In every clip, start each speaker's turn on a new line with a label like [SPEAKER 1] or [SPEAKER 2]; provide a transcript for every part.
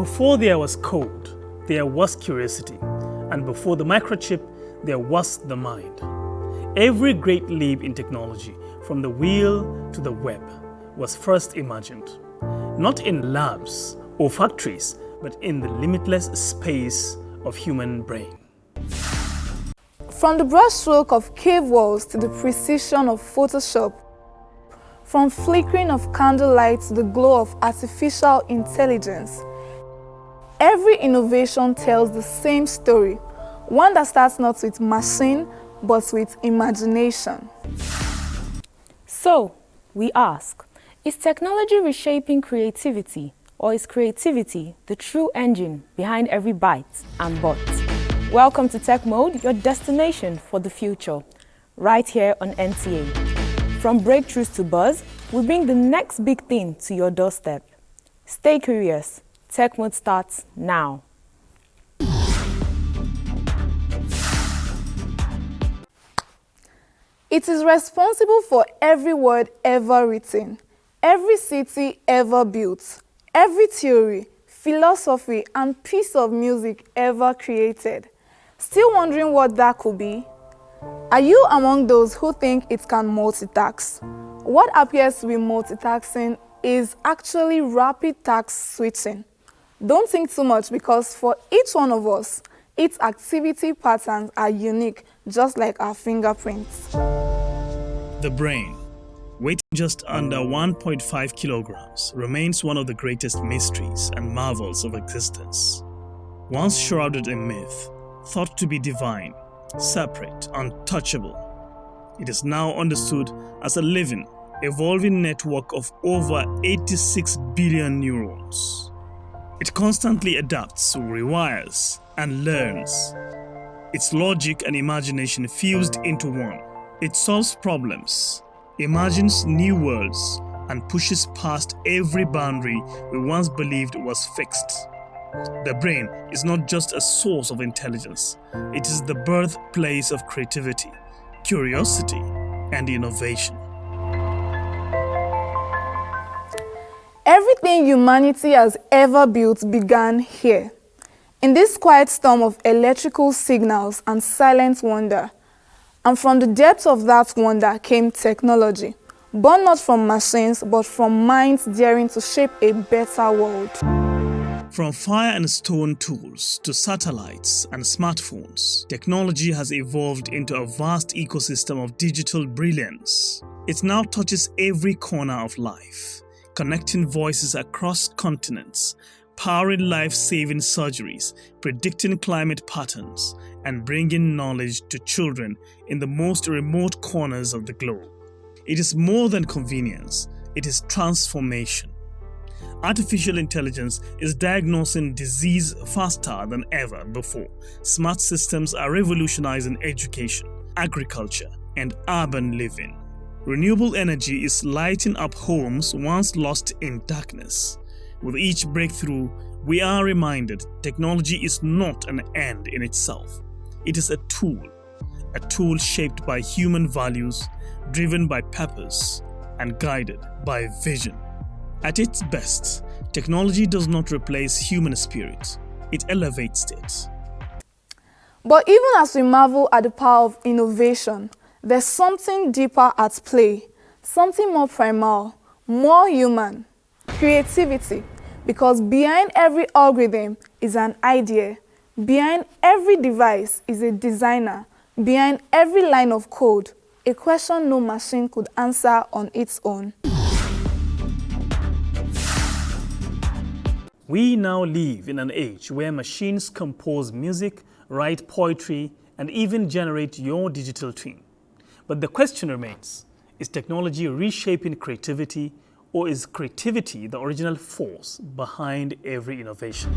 [SPEAKER 1] Before there was code, there was curiosity, and before the microchip, there was the mind. Every great leap in technology, from the wheel to the web, was first imagined, not in labs or factories, but in the limitless space of human brain.
[SPEAKER 2] From the brushstroke of cave walls to the precision of Photoshop, from flickering of candlelight to the glow of artificial intelligence, every innovation tells the same story, one that starts not with machine, but with imagination.
[SPEAKER 3] So, we ask, is technology reshaping creativity, or is creativity the true engine behind every byte and bot? Welcome to Tech Mode, your destination for the future, right here on NTA. From breakthroughs to buzz, we bring the next big thing to your doorstep. Stay curious. Tech Mode starts now.
[SPEAKER 2] It is responsible for every word ever written, every city ever built, every theory, philosophy, and piece of music ever created. Still wondering what that could be? Are you among those who think it can multitask? What appears to be multitasking is actually rapid task switching. Don't think too much, because for each one of us, its activity patterns are unique, just like our fingerprints.
[SPEAKER 1] The brain, weighing just under 1.5 kilograms, remains one of the greatest mysteries and marvels of existence. Once shrouded in myth, thought to be divine, separate, untouchable, it is now understood as a living, evolving network of over 86 billion neurons. It constantly adapts, rewires, and learns. Its logic and imagination fused into one. It solves problems, imagines new worlds, and pushes past every boundary we once believed was fixed. The brain is not just a source of intelligence, it is the birthplace of creativity, curiosity, and innovation.
[SPEAKER 2] Everything humanity has ever built began here, in this quiet storm of electrical signals and silent wonder. And from the depths of that wonder came technology, born not from machines, but from minds daring to shape a better world.
[SPEAKER 1] From fire and stone tools to satellites and smartphones, technology has evolved into a vast ecosystem of digital brilliance. It now touches every corner of life, connecting voices across continents, powering life-saving surgeries, predicting climate patterns, and bringing knowledge to children in the most remote corners of the globe. It is more than convenience, it is transformation. Artificial intelligence is diagnosing disease faster than ever before. Smart systems are revolutionizing education, agriculture, and urban living. Renewable energy is lighting up homes once lost in darkness. With each breakthrough, we are reminded technology is not an end in itself. It is a tool shaped by human values, driven by purpose, and guided by vision. At its best, technology does not replace human spirit, it elevates it.
[SPEAKER 2] But even as we marvel at the power of innovation, there's something deeper at play, something more primal, more human: creativity. Because behind every algorithm is an idea, behind every device is a designer, behind every line of code, a question no machine could answer on its own.
[SPEAKER 1] We now live in an age where machines compose music, write poetry, and even generate your digital twin. But the question remains, is technology reshaping creativity, or is creativity the original force behind every innovation?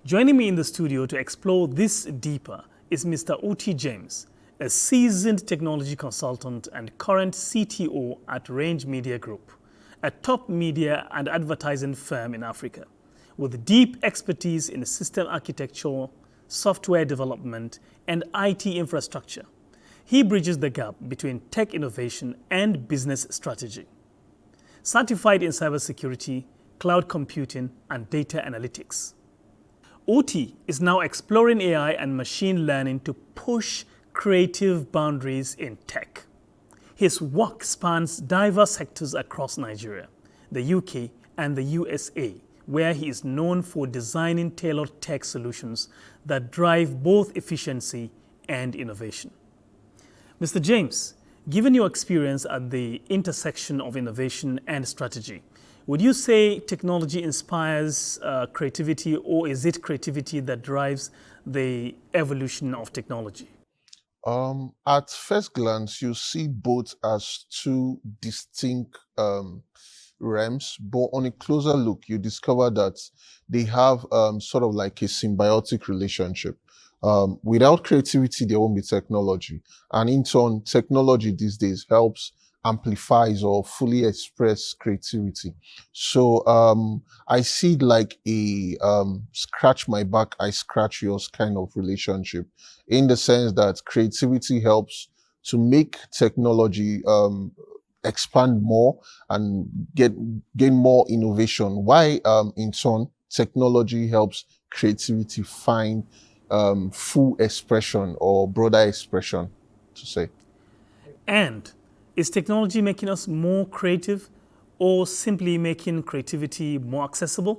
[SPEAKER 1] Joining me in the studio to explore this deeper is Mr. Uti James, a seasoned technology consultant and current CTO at Range Media Group, a top media and advertising firm in Africa, with deep expertise in system architecture, software development, and IT infrastructure. He bridges the gap between tech innovation and business strategy. Certified in cybersecurity, cloud computing, and data analytics. Uti is now exploring AI and machine learning to push creative boundaries in tech. His work spans diverse sectors across Nigeria, the UK, and the USA, where he is known for designing tailored tech solutions that drive both efficiency and innovation. Mr. James, given your experience at the intersection of innovation and strategy, would you say technology inspires creativity, or is it creativity that drives the evolution of technology?
[SPEAKER 4] At first glance, you see both as two distinct realms, but on a closer look, you discover that they have sort of like a symbiotic relationship. Without creativity, there won't be technology. And in turn, technology these days helps amplifies or fully express creativity. So I see it like a scratch my back, I scratch yours kind of relationship, in the sense that creativity helps to make technology expand more and gain more innovation. Why in turn technology helps creativity find full expression or broader expression, to say.
[SPEAKER 1] And is technology making us more creative, or simply making creativity more accessible?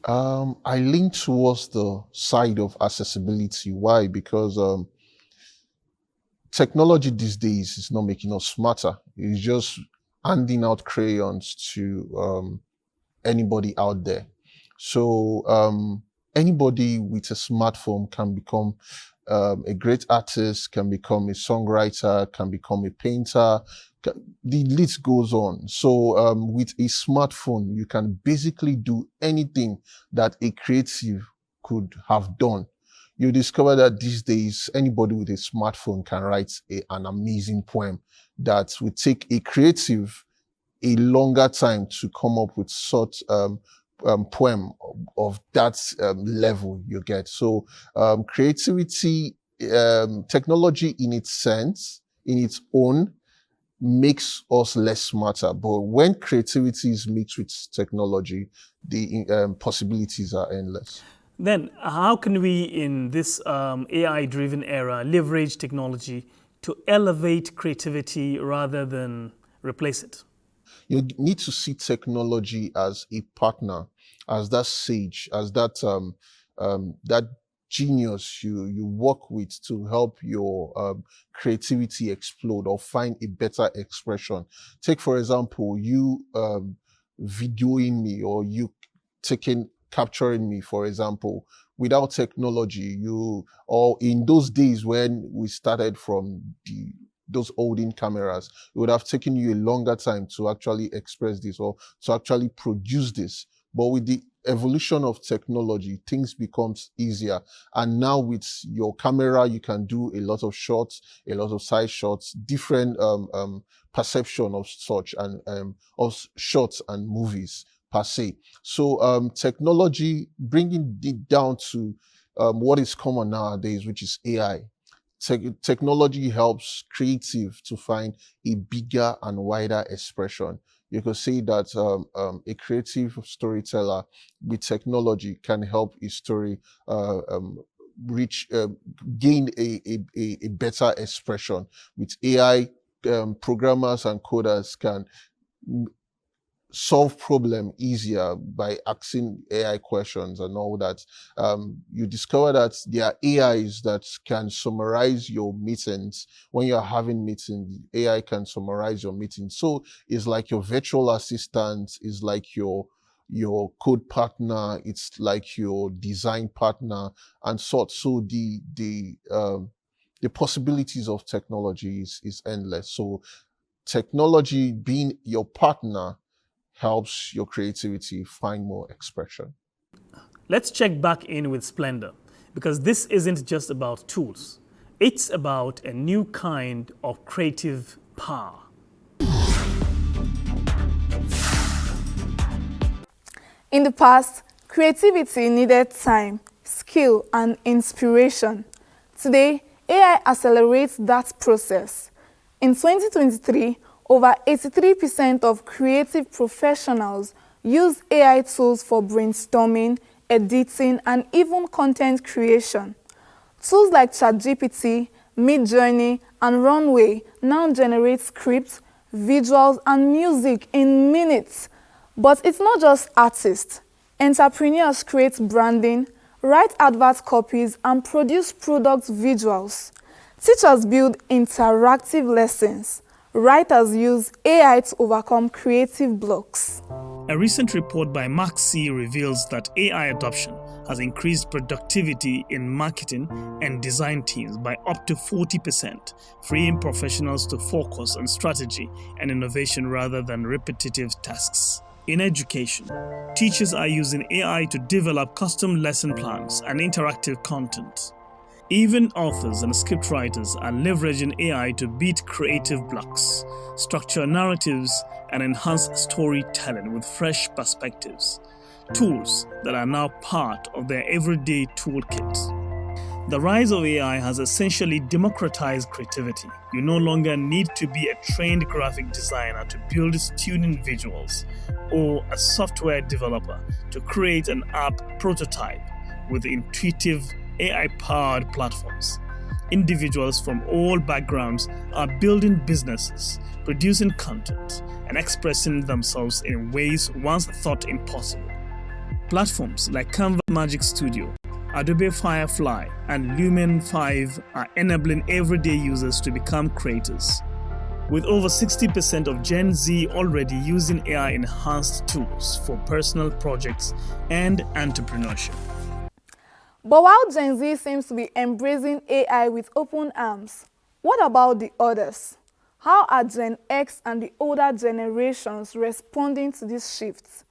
[SPEAKER 4] I lean towards the side of accessibility. Why? Because technology these days is not making us smarter. It's just handing out crayons to anybody out there. So anybody with a smartphone can become a great artist, can become a songwriter, can become a painter. The list goes on. So with a smartphone, you can basically do anything that a creative could have done. You discover that these days, anybody with a smartphone can write an amazing poem that would take a creative a longer time to come up with such poem of that level you get. So creativity, technology in its sense, in its own, makes us less smarter. But when creativity is mixed with technology, the possibilities are endless.
[SPEAKER 1] Then, how can we, in this AI-driven era, leverage technology to elevate creativity rather than replace it?
[SPEAKER 4] You need to see technology as a partner, as that sage, as that that genius you work with to help your creativity explode or find a better expression. Take, for example, you videoing me, or you capturing me, for example. Without technology, or in those days when we started from those olden cameras, it would have taken you a longer time to actually express this or to actually produce this. But with the evolution of technology, things becomes easier. And now with your camera, you can do a lot of shots, a lot of side shots, different perception of such, and of shots and movies per se. So technology, bringing it down to what is common nowadays, which is AI. Technology helps creative to find a bigger and wider expression. You could say that a creative storyteller with technology can help his story gain a better expression. With AI, programmers and coders can solve problem easier by asking AI questions and all that. You discover that there are AIs that can summarize your meetings. When you're having meetings, AI can summarize your meetings. So it's like your virtual assistant, is like your code partner, it's like your design partner and sort. So the possibilities of technology is endless. So technology being your partner helps your creativity find more expression.
[SPEAKER 1] Let's check back in with Splendor, because this isn't just about tools. It's about a new kind of creative power.
[SPEAKER 2] In the past, creativity needed time, skill, and inspiration. Today, AI accelerates that process. In 2023, over 83% of creative professionals Use AI tools for brainstorming, editing, and even content creation. Tools like ChatGPT, Midjourney, and Runway now generate scripts, visuals, and music in minutes. But it's not just artists. Entrepreneurs create branding, write advert copies, and produce product visuals. Teachers build interactive lessons. Writers use AI to overcome creative blocks.
[SPEAKER 1] A recent report by McAfee reveals that AI adoption has increased productivity in marketing and design teams by up to 40%, freeing professionals to focus on strategy and innovation rather than repetitive tasks. In education, teachers are using AI to develop custom lesson plans and interactive content. Even authors and scriptwriters are leveraging AI to beat creative blocks, structure narratives, and enhance storytelling with fresh perspectives, tools that are now part of their everyday toolkit. The rise of AI has essentially democratized creativity. You no longer need to be a trained graphic designer to build stunning visuals or a software developer to create an app prototype with intuitive AI-powered platforms. Individuals from all backgrounds are building businesses, producing content, and expressing themselves in ways once thought impossible. Platforms like Canva Magic Studio, Adobe Firefly, and Lumen 5 are enabling everyday users to become creators. With over 60% of Gen Z already using AI-enhanced tools for personal projects and entrepreneurship.
[SPEAKER 2] But while Gen Z seems to be embracing AI with open arms, what about the others? How are Gen X and the older generations responding to this shift?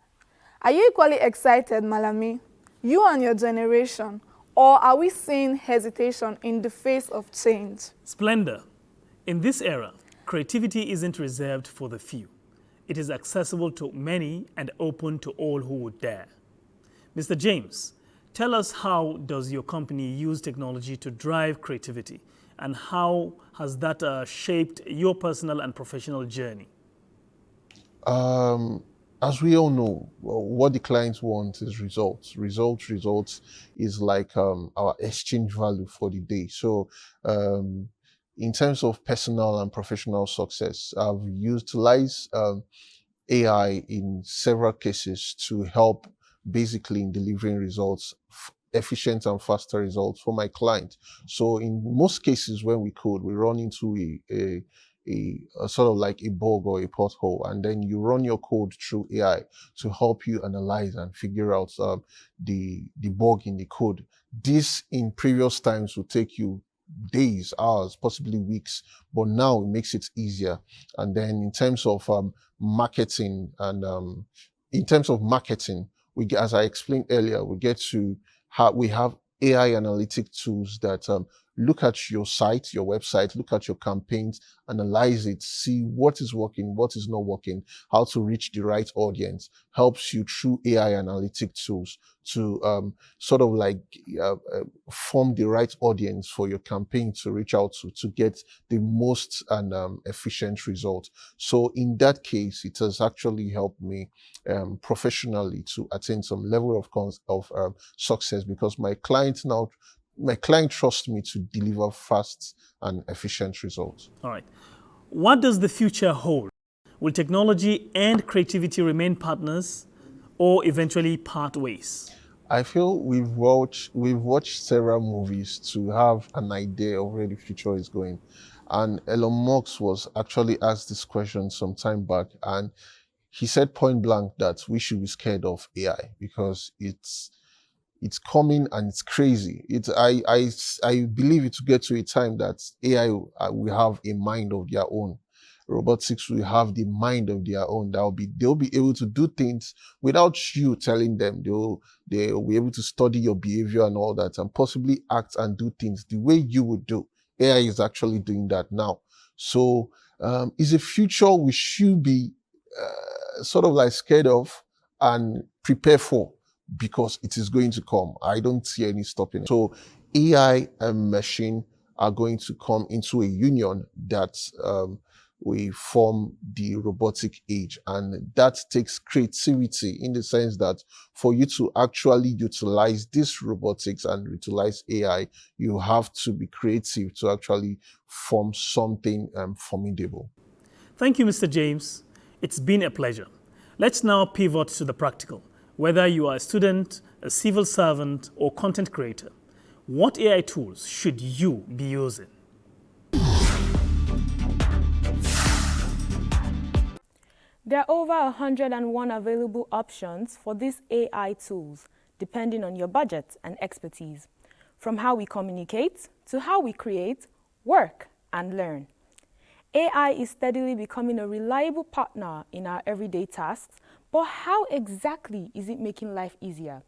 [SPEAKER 2] Are you equally excited, Malami? You and your generation, or are we seeing hesitation in the face of change?
[SPEAKER 1] Splendor. In this era, creativity isn't reserved for the few. It is accessible to many and open to all who would dare. Mr. James, tell us, how does your company use technology to drive creativity, and how has that shaped your personal and professional journey?
[SPEAKER 4] As we all know, what the clients want is results. Results is like our exchange value for the day. So in terms of personal and professional success, I've utilized AI in several cases to help basically in delivering results, efficient and faster results for my client. So in most cases when we code, we run into a sort of like a bug or a pothole, and then you run your code through AI to help you analyze and figure out the bug in the code. This in previous times would take you days, hours, possibly weeks, but now it makes it easier. And then in terms of marketing and in terms of marketing, we get, as I explained earlier, we get to we have AI analytic tools that look at your site, your website, look at your campaigns, analyze it, see what is working, what is not working, how to reach the right audience, helps you through AI analytic tools to sort of like form the right audience for your campaign to reach out to get the most and efficient result. So in that case, it has actually helped me professionally to attain some level of success, because my client trusts me to deliver fast and efficient results.
[SPEAKER 1] All right. What does the future hold? Will technology and creativity remain partners or eventually part ways?
[SPEAKER 4] I feel we've watched several movies to have an idea of where the future is going. And Elon Musk was actually asked this question some time back, and he said point blank that we should be scared of AI because it's coming and it's crazy. I believe it will get to a time that AI will have a mind of their own. Robotics will have the mind of their own. They'll be able to do things without you telling them. They'll be able to study your behavior and all that, and possibly act and do things the way you would do. AI is actually doing that now. So it's a future we should be sort of like scared of and prepare for, because it is going to come. I don't see any stopping it. So AI and machine are going to come into a union that we form the robotic age. And that takes creativity, in the sense that for you to actually utilize this robotics and utilize AI, you have to be creative to actually form something formidable.
[SPEAKER 1] Thank you, Mr. James. It's been a pleasure. Let's now pivot to the practical. Whether you are a student, a civil servant, or content creator, what AI tools should you be using?
[SPEAKER 3] There are over 101 available options for these AI tools, depending on your budget and expertise, from how we communicate to how we create, work, and learn. AI is steadily becoming a reliable partner in our everyday tasks, but how exactly is it making life easier,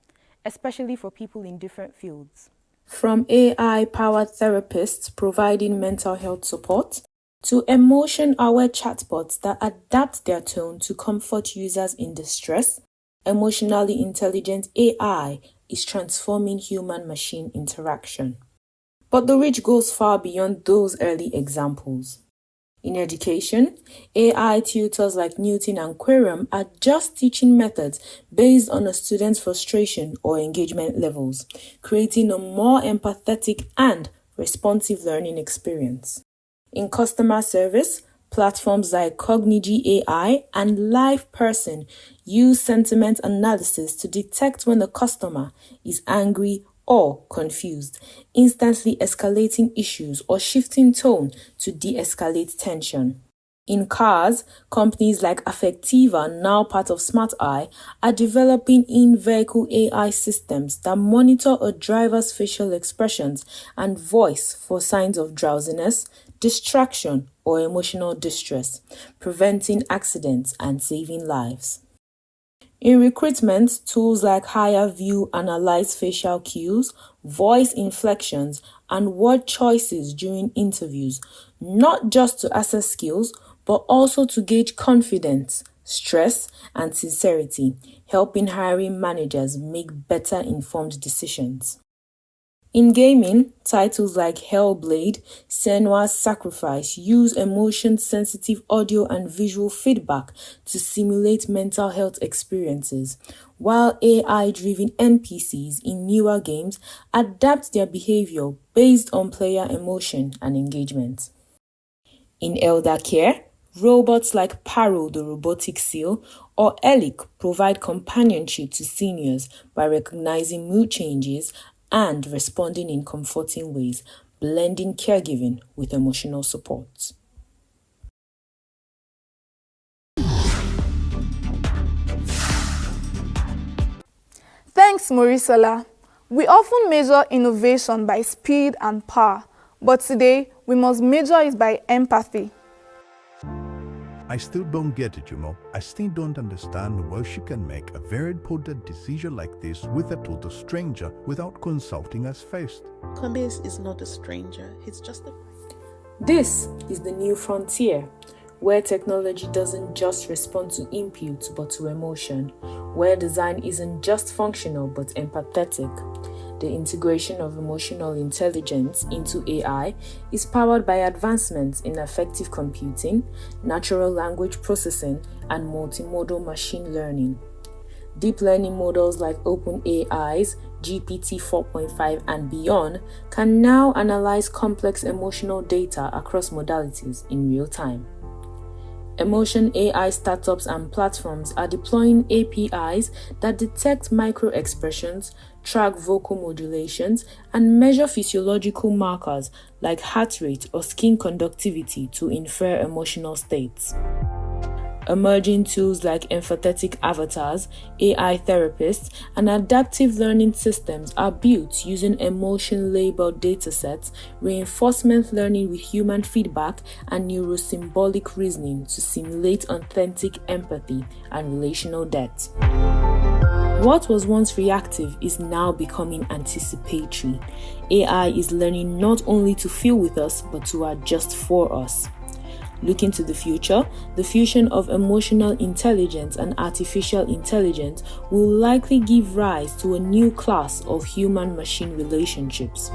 [SPEAKER 3] especially for people in different fields? From AI-powered therapists providing mental health support, to emotion-aware chatbots that adapt their tone to comfort users in distress, emotionally intelligent AI is transforming human-machine interaction. But the reach goes far beyond those early examples. In education, AI tutors like Newton and Querum adjust teaching methods based on a student's frustration or engagement levels, creating a more empathetic and responsive learning experience. In customer service, platforms like Cognigy AI and LivePerson use sentiment analysis to detect when a customer is angry or confused, instantly escalating issues or shifting tone to de-escalate tension. In cars, companies like Affectiva, now part of SmartEye, are developing in-vehicle AI systems that monitor a driver's facial expressions and voice for signs of drowsiness, distraction, or emotional distress, preventing accidents and saving lives. In recruitment, tools like HireVue analyze facial cues, voice inflections, and word choices during interviews, not just to assess skills, but also to gauge confidence, stress, and sincerity, helping hiring managers make better informed decisions. In gaming, titles like Hellblade, Senua's Sacrifice use emotion-sensitive audio and visual feedback to simulate mental health experiences, while AI-driven NPCs in newer games adapt their behavior based on player emotion and engagement. In elder care, robots like Paro the robotic seal or Elic provide companionship to seniors by recognizing mood changes and responding in comforting ways, blending caregiving with emotional support.
[SPEAKER 2] Thanks, Morisola. We often measure innovation by speed and power, but today we must measure it by empathy.
[SPEAKER 5] I still don't get it, I still don't understand why she can make a very important decision like this with a total stranger without consulting us first.
[SPEAKER 6] Kobes is not a stranger, he's just a...
[SPEAKER 3] This is the new frontier, where technology doesn't just respond to input but to emotion, where design isn't just functional but empathetic. The integration of emotional intelligence into AI is powered by advancements in effective computing, natural language processing, and multimodal machine learning. Deep learning models like OpenAI's GPT 4.5 and beyond can now analyze complex emotional data across modalities in real time. Emotion AI startups and platforms are deploying APIs that detect micro-expressions, track vocal modulations, and measure physiological markers like heart rate or skin conductivity to infer emotional states. Emerging tools like empathetic avatars, AI therapists, and adaptive learning systems are built using emotion-labeled datasets, reinforcement learning with human feedback, and neurosymbolic reasoning to simulate authentic empathy and relational depth. What was once reactive is now becoming anticipatory. AI is learning not only to feel with us, but to adjust for us. Looking to the future, the fusion of emotional intelligence and artificial intelligence will likely give rise to a new class of human-machine relationships.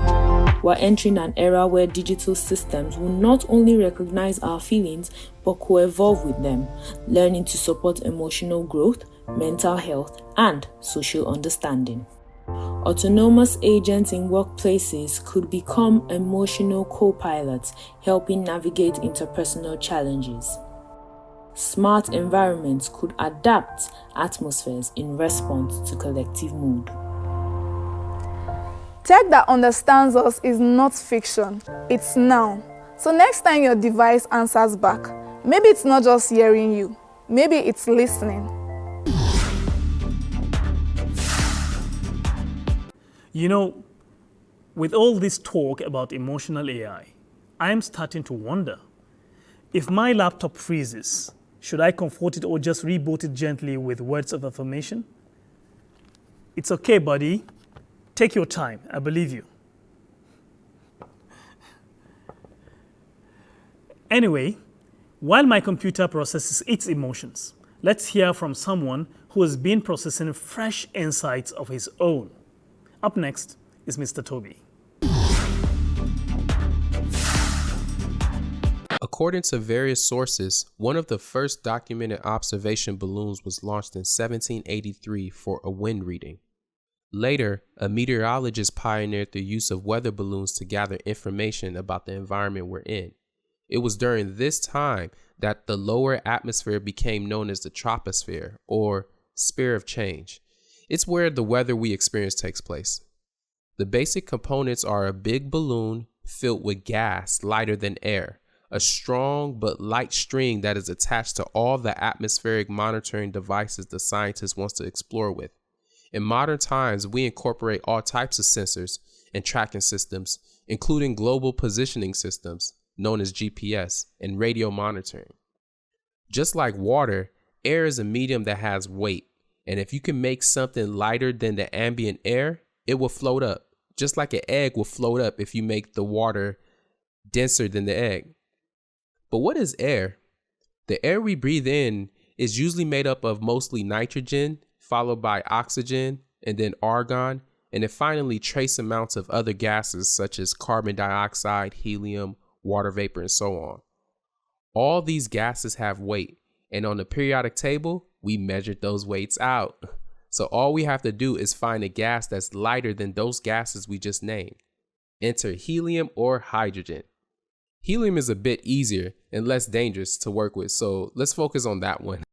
[SPEAKER 3] We're entering an era where digital systems will not only recognize our feelings but co-evolve with them, learning to support emotional growth, mental health, and social understanding. Autonomous agents in workplaces could become emotional co-pilots, helping navigate interpersonal challenges. Smart environments could adapt atmospheres in response to collective mood.
[SPEAKER 2] Tech that understands us is not fiction, it's now. So next time your device answers back, maybe it's not just hearing you, maybe it's listening.
[SPEAKER 1] You know, with all this talk about emotional AI, I am starting to wonder, if my laptop freezes, should I comfort it or just reboot it gently with words of affirmation? It's okay, buddy. Take your time, I believe you. Anyway, while my computer processes its emotions, let's hear from someone who has been processing fresh insights of his own. Up next is Mr. Toby.
[SPEAKER 7] According to various sources, one of the first documented observation balloons was launched in 1783 for a wind reading. Later, a meteorologist pioneered the use of weather balloons to gather information about the environment we're in. It was during this time that the lower atmosphere became known as the troposphere, or sphere of change. It's where the weather we experience takes place. The basic components are a big balloon filled with gas lighter than air, a strong but light string that is attached to all the atmospheric monitoring devices the scientist wants to explore with. In modern times, we incorporate all types of sensors and tracking systems, including global positioning systems, known as GPS, and radio monitoring. Just like water, air is a medium that has weight. And if you can make something lighter than the ambient air, it will float up, just like an egg will float up if you make the water denser than the egg. But what is air? The air we breathe in is usually made up of mostly nitrogen, followed by oxygen, and then argon, and then finally trace amounts of other gases such as carbon dioxide, helium, water vapor, and so on. All these gases have weight, and on the periodic table, we measured those weights out. So all we have to do is find a gas that's lighter than those gases we just named. Enter helium or hydrogen. Helium is a bit easier and less dangerous to work with, so let's focus on that one.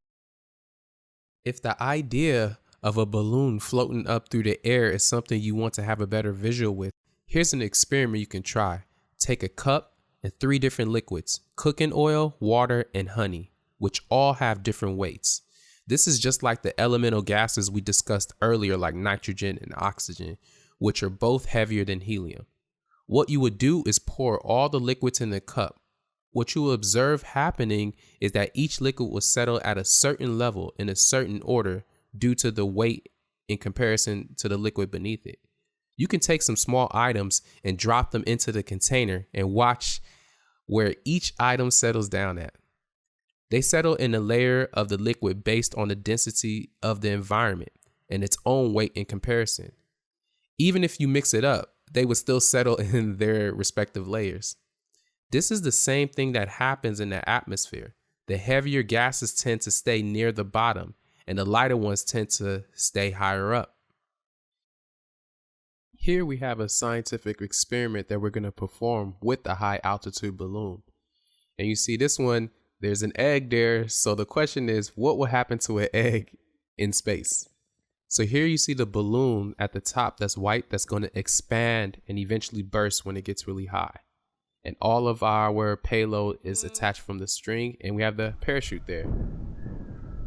[SPEAKER 7] If the idea of a balloon floating up through the air is something you want to have a better visual with, here's an experiment you can try. Take a cup and 3 different liquids, cooking oil, water, and honey, which all have different weights. This is just like the elemental gases we discussed earlier, like nitrogen and oxygen, which are both heavier than helium. What you would do is pour all the liquids in the cup. What you will observe happening is that each liquid will settle at a certain level in a certain order due to the weight in comparison to the liquid beneath it. You can take some small items and drop them into the container and watch where each item settles down at. They settle in a layer of the liquid based on the density of the environment and its own weight in comparison. Even if you mix it up, they would still settle in their respective layers. This is the same thing that happens in the atmosphere. The heavier gases tend to stay near the bottom, and the lighter ones tend to stay higher up. Here we have a scientific experiment that we're going to perform with the high altitude balloon. And you see this one, there's an egg there. So the question is, what will happen to an egg in space? So here you see the balloon at the top that's white that's going to expand and eventually burst when it gets really high. And all of our payload is attached from the string, and we have the parachute there.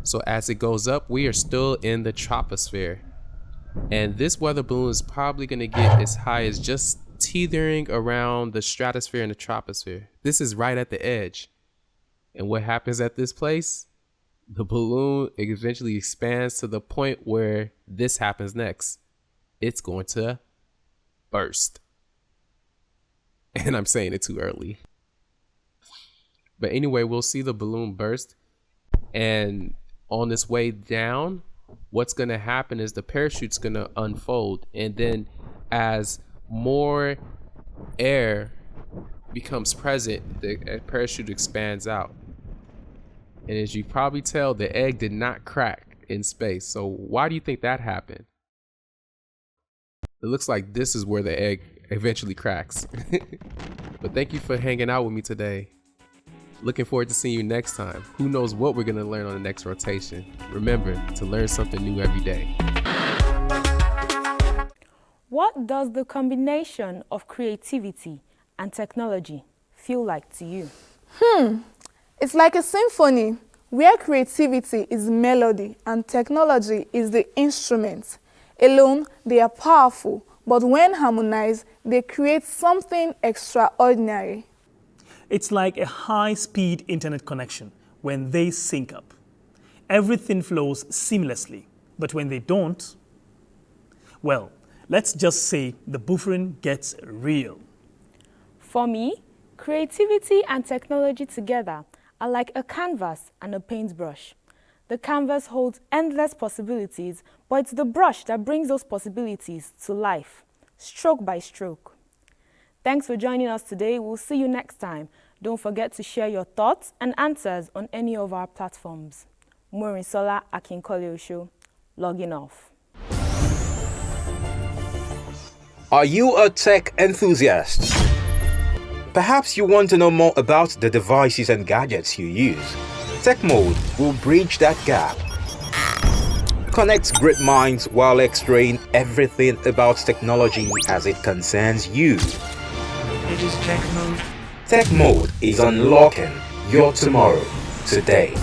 [SPEAKER 7] So as it goes up, we are still in the troposphere. And this weather balloon is probably going to get as high as just teetering around the stratosphere and the troposphere. This is right at the edge. And what happens at this place? The balloon eventually expands to the point where this happens next. It's going to burst. And I'm saying it too early. But anyway, we'll see the balloon burst. And on its way down, what's going to happen is the parachute's going to unfold. And then as more air becomes present, the parachute expands out. And as you probably tell, the egg did not crack in space. So why do you think that happened? It looks like this is where the egg eventually cracks. But thank you for hanging out with me today. Looking forward to seeing you next time. Who knows what we're going to learn on the next rotation. Remember to learn something new every day.
[SPEAKER 3] What does the combination of creativity and technology feel like to you?
[SPEAKER 2] It's like a symphony where creativity is melody and technology is the instrument. Alone, they are powerful, but when harmonized, they create something extraordinary.
[SPEAKER 1] It's like a high-speed internet connection when they sync up. Everything flows seamlessly, but when they don't, well, let's just say the buffering gets real.
[SPEAKER 3] For me, creativity and technology together are like a canvas and a paintbrush. The canvas holds endless possibilities, but it's the brush that brings those possibilities to life, stroke by stroke. Thanks for joining us today. We'll see you next time. Don't forget to share your thoughts and answers on any of our platforms. Morinsola Akinkole Osho, logging off.
[SPEAKER 8] Are you a tech enthusiast? Perhaps you want to know more about the devices and gadgets you use. Tech Mode will bridge that gap. Connect great minds while exploring everything about technology as it concerns you.
[SPEAKER 9] It is Tech Mode.
[SPEAKER 8] Tech Mode is unlocking your tomorrow today.